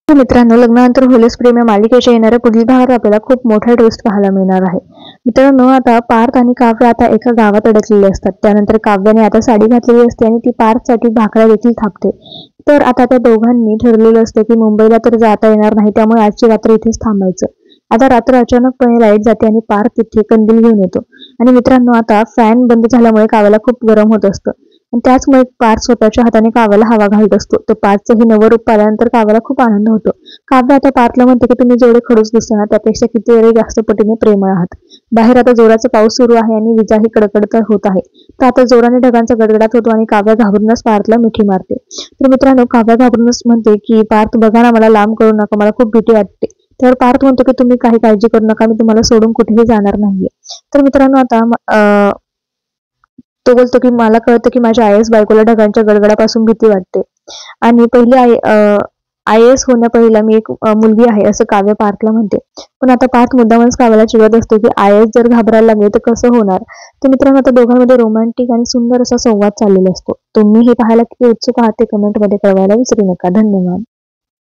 मित्रांनो, लग्नानंतर होलीस प्रेम या मालिकेच्या येणाऱ्या पुढील भागात आपल्याला खूप मोठा ट्विस्ट पाहायला मिळणार आहे. मित्रांनो, आता पार्थ आणि काव्य आता एका गावात अडकलेले असतात. त्यानंतर काव्याने आता साडी घातलेली असते आणि ती पार्थसाठी भाकऱ्या देखील थापते. तर आता त्या दोघांनी ठरलेलं असतं की मुंबईला तर जाता येणार नाही, त्यामुळे आजची रात्र इथेच थांबायचं. आता रात्र अचानकपणे लाईट जाते आणि पार्थ तिथे कंदील घेऊन येतो. आणि मित्रांनो, आता फॅन बंद झाल्यामुळे काव्याला खूप गरम होत असतं आणि त्याचमुळे पार्थ स्वतःच्या हाताने काव्याला हवा घालत असतो. तर पार्थचं हे नवं रूप पाहिल्यानंतर काव्याला खूप आनंद होतो. काव्य आता पार्थला म्हणते की तुम्ही जेवढे खडूस दिसता ना त्यापेक्षा कितीतरी जास्त पटीने प्रेमळ आहात. बाहेर आता जोराचा पाऊस सुरू आहे आणि विजाही कडकडत होत आहे. तर आता जोराने ढगांचा गडगडाट होतो आणि काव्य घाबरूनच पार्थला मिठी मारते. तर मित्रांनो, काव्य घाबरूनच म्हणते की पार्थ बघा ना, मला लांब करू नका, मला खूप भीती वाटते. तर पार्थ म्हणतो की तुम्ही काही काळजी करू नका, मी तुम्हाला सोडून कुठेही जाणार नाहीये. तर मित्रांनो, आता तो बोलतो की मला कळतं की माझ्या आयस बायकोला ढगांच्या गडगडापासून भीती वाटते आणि पहिली IAS होण्या पहिला मी एक मुलगी आहे असं काव्य पार्थला म्हणते. पण आता पार्थ मुद्दामच काव्याला चिडवत असतो की IAS जर घाबरायला लागले तर कसं होणार. तर मित्रांनो, आता दोघांमध्ये रोमॅन्टिक आणि सुंदर असा संवाद चाललेला असतो. तुम्ही हे पाहायला किती उत्सुक आहात ते कमेंटमध्ये कळवायला विसरू नका. धन्यवाद.